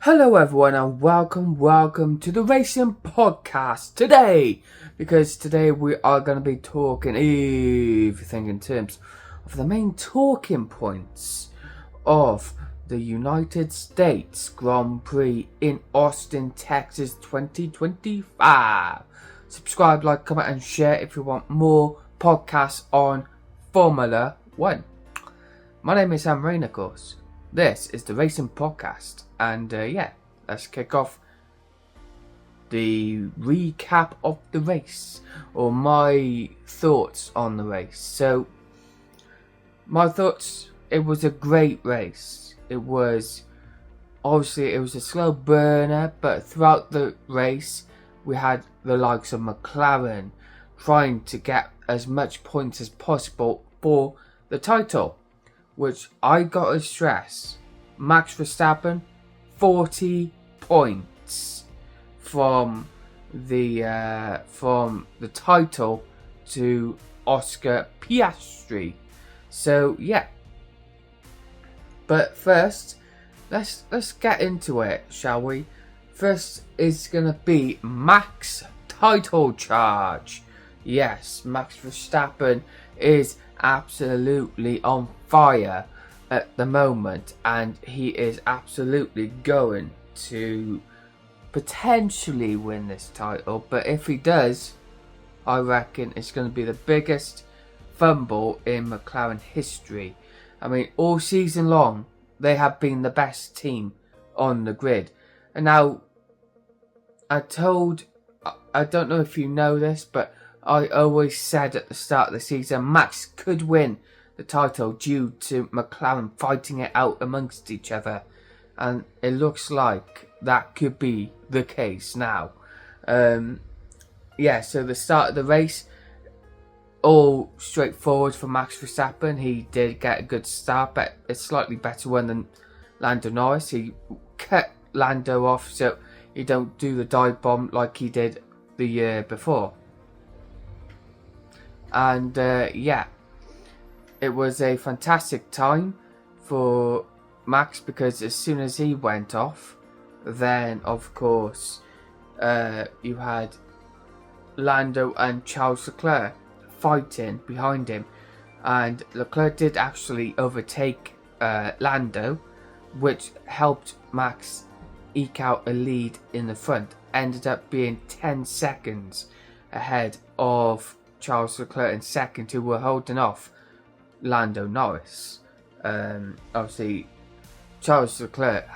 Hello everyone and welcome to the Racing Podcast today, because today we are going to be talking everything in terms of the main talking points of the United States Grand Prix in Austin, Texas 2025. Subscribe, like, comment and share if you want more podcasts on Formula 1. My name is Sam Rain, of course. This is the Racing Podcast. And let's kick off the recap of the race, or my thoughts on the race. So, my thoughts, it was a great race. It was a slow burner, but throughout the race, we had the likes of McLaren trying to get as much points as possible for the title, which I got to stress, Max Verstappen, 40 points from the title to Oscar Piastri. So yeah. But first, let's get into it, shall we? First is gonna be Max title charge. Yes, Max Verstappen is absolutely on fire at the moment, and he is absolutely going to potentially win this title. But if he does, I reckon it's going to be the biggest fumble in McLaren history. I mean, all season long they have been the best team on the grid, and now I don't know if you know this, but I always said at the start of the season Max could win the title due to McLaren fighting it out amongst each other, and it looks like that could be the case now. So the start of the race, all straightforward for Max Verstappen. He did get a good start, but a slightly better one than Lando Norris. He cut Lando off so he don't do the dive bomb like he did the year before. And it was a fantastic time for Max, because as soon as he went off, then of course you had Lando and Charles Leclerc fighting behind him, and Leclerc did actually overtake Lando, which helped Max eke out a lead in the front. Ended up being 10 seconds ahead of Charles Leclerc in second, who were holding off Lando Norris. Obviously, Charles Leclerc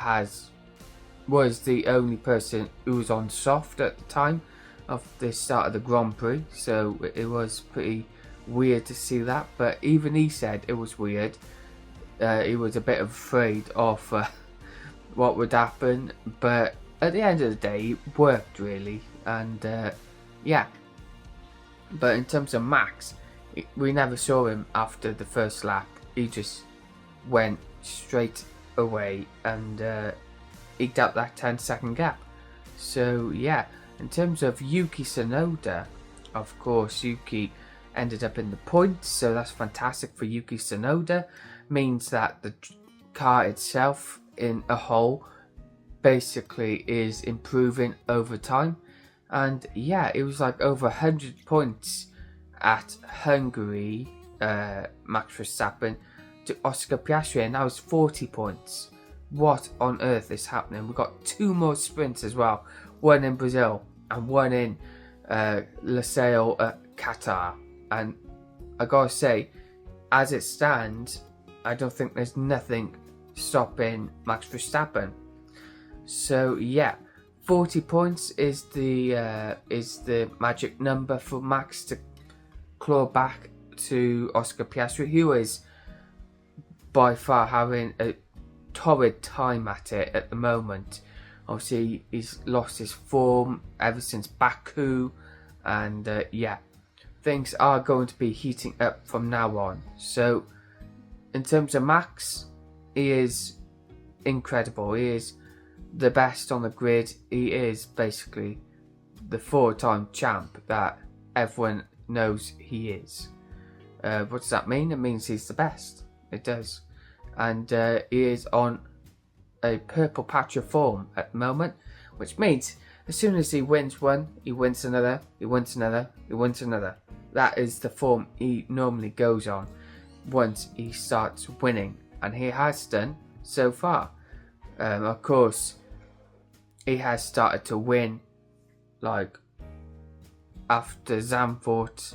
was the only person who was on soft at the time of the start of the Grand Prix, so it was pretty weird to see that. But even he said it was weird. He was a bit afraid of what would happen, but at the end of the day, it worked really. And but in terms of Max, we never saw him after the first lap. He just went straight away and eked out that 10-second gap. So yeah, in terms of Yuki Tsunoda, of course Yuki ended up in the points, so that's fantastic for Yuki Tsunoda. Means that the car itself in a whole basically is improving over time. And yeah, it was like over 100 points at Hungary, Max Verstappen, to Oscar Piastri, and now it's 40 points. What on earth is happening? We've got 2 more sprints as well, one in Brazil and one in Losail at Qatar. And I gotta say, as it stands, I don't think there's nothing stopping Max Verstappen. So yeah, 40 points is the magic number for Max to claw back to Oscar Piastri, who is by far having a torrid time at it at the moment. Obviously, he's lost his form ever since Baku, and things are going to be heating up from now on. So, in terms of Max, he is incredible. He is the best on the grid. He is basically the 4-time champ that everyone knows he is. What does that mean? It means he's the best. It does. And he is on a purple patch of form at the moment, which means as soon as he wins one, he wins another, he wins another, he wins another. That is the form he normally goes on once he starts winning, and he has done so far. Of course, he has started to win, like after Zandvoort.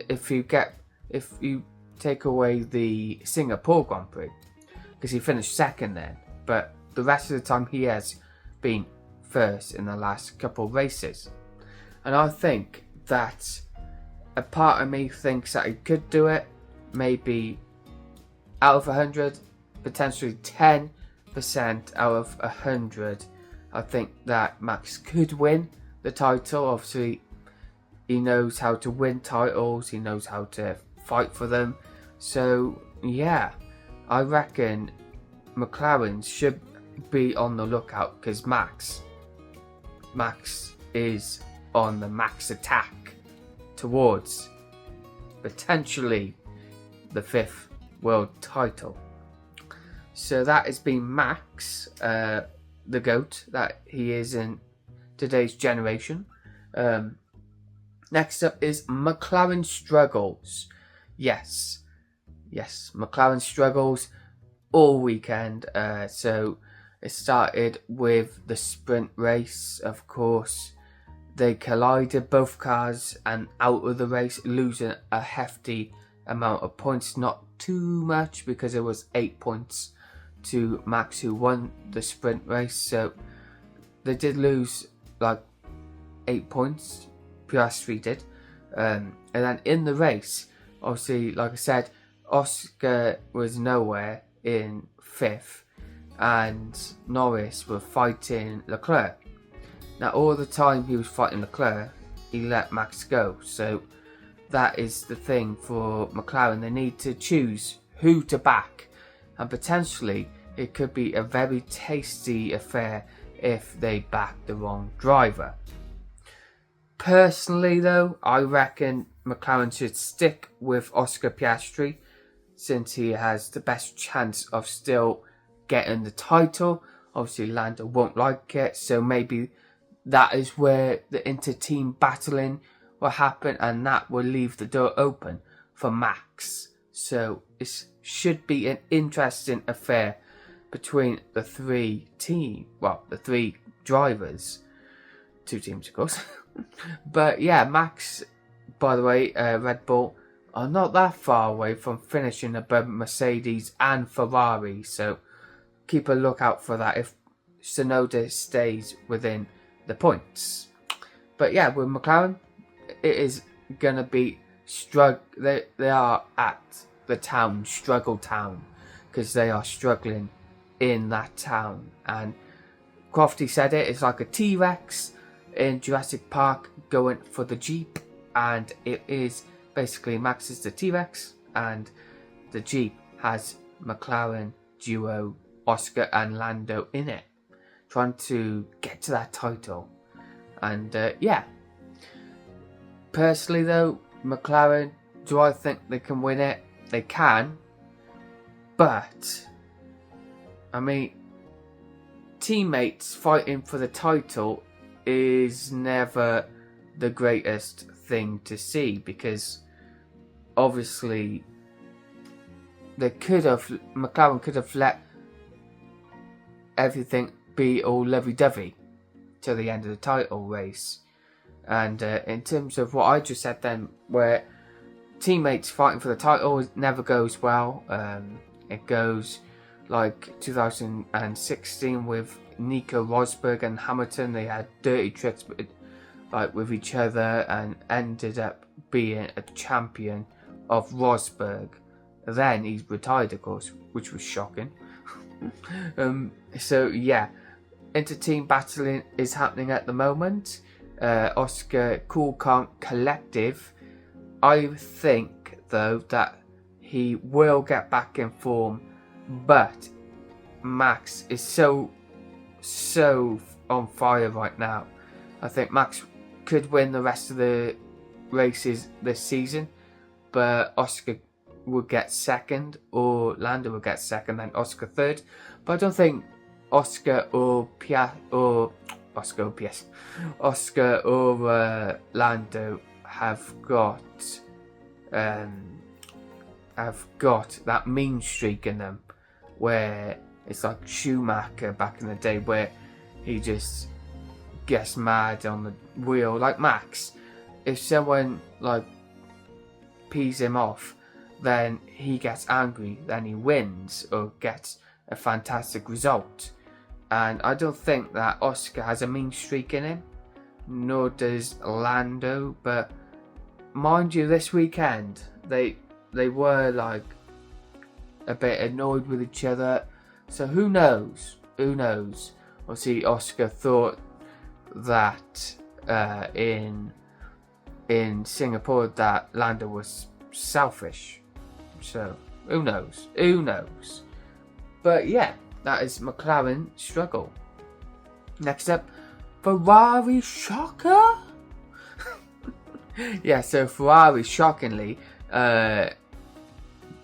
If you take away the Singapore Grand Prix, because he finished second then, but the rest of the time he has been first in the last couple of races. And I think that a part of me thinks that he could do it, maybe out of 100, potentially 10% out of 100. I think that Max could win the title. Obviously, he knows how to win titles, he knows how to fight for them. So yeah, I reckon McLaren should be on the lookout, because Max is on the max attack towards potentially the 5th world title. So that has been Max, the GOAT that he is in today's generation. Next up is McLaren struggles. Yes, McLaren struggles all weekend. So it started with the sprint race, of course. They collided, both cars, and out of the race, losing a hefty amount of points. Not too much, because it was 8 points to Max, who won the sprint race. So they did lose like 8 points. Piastri did. And then in the race, obviously, like I said, Oscar was nowhere in 5th, and Norris were fighting Leclerc. Now, all the time he was fighting Leclerc, he let Max go. So that is the thing for McLaren. They need to choose who to back, and potentially it could be a very tasty affair if they back the wrong driver. Personally though, I reckon McLaren should stick with Oscar Piastri, since he has the best chance of still getting the title. Obviously Lando won't like it, so maybe that is where the inter-team battling will happen, and that will leave the door open for Max. So it should be an interesting affair between the three drivers. 2 teams, of course. But yeah, Max, by the way, Red Bull are not that far away from finishing above Mercedes and Ferrari. So keep a lookout for that if Tsunoda stays within the points. But yeah, with McLaren, it is gonna be they are at the struggle town, because they are struggling in that town. And Crofty said it's like a T-Rex in Jurassic Park going for the Jeep, and it is basically Max is the T-Rex and the Jeep has McLaren duo Oscar and Lando in it, trying to get to that title. And yeah, personally though, McLaren, do I think they can win it? They can, but I mean, teammates fighting for the title is never the greatest thing to see, because obviously McLaren could have let everything be all lovey-dovey to the end of the title race. And in terms of what I just said then, where teammates fighting for the title never goes well. It goes like 2016 with Nico Rosberg and Hamilton. They had dirty tricks with each other and ended up being a champion of Rosberg. Then he retired, of course, which was shocking. So yeah, inter-team battling is happening at the moment. Oscar Cool Calm Collective, I think though that he will get back in form, but Max is so on fire right now. I think Max could win the rest of the races this season, but Oscar would get second, or Lando would get second, then Oscar third. But I don't think Oscar or Lando have got that mean streak in them, where it's like Schumacher back in the day, where he just gets mad on the wheel like Max. If someone like pees him off, then he gets angry, then he wins or gets a fantastic result. And I don't think that Oscar has a mean streak in him, nor does Lando. But mind you, this weekend they were like a bit annoyed with each other. So who knows? Obviously, Oscar thought that in Singapore that Lando was selfish. So who knows? But yeah, that is McLaren struggle. Next up, Ferrari shocker. Yeah, so Ferrari shockingly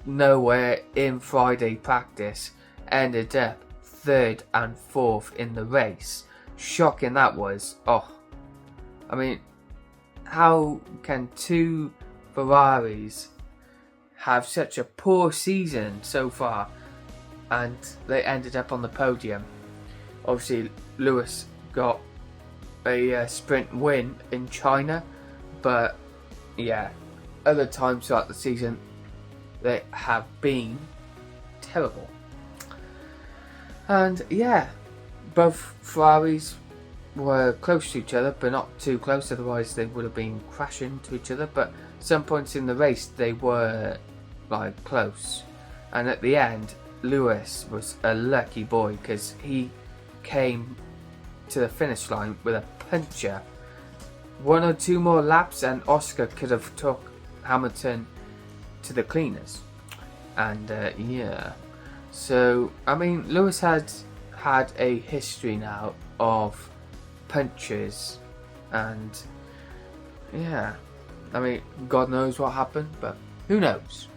nowhere in Friday practice ended up third and fourth in the race. Shocking that was. I mean, how can two Ferraris have such a poor season so far and they ended up on the podium? Obviously, Lewis got a sprint win in China, but yeah, other times throughout the season they have been terrible. And yeah, both Ferraris were close to each other, but not too close, otherwise they would have been crashing to each other. But some points in the race they were like close, and at the end Lewis was a lucky boy because he came to the finish line with a puncher. 1 or 2 more laps and Oscar could have took Hamilton to the cleaners. And yeah, so I mean, Lewis had a history now of punches, and yeah, I mean, God knows what happened, but who knows.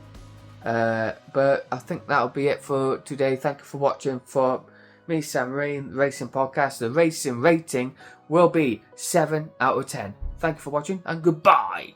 But I think that'll be it for today. Thank you for watching. For me, Sam ReaN, Racing Podcast, the racing rating will be 7 out of 10. Thank you for watching, and goodbye.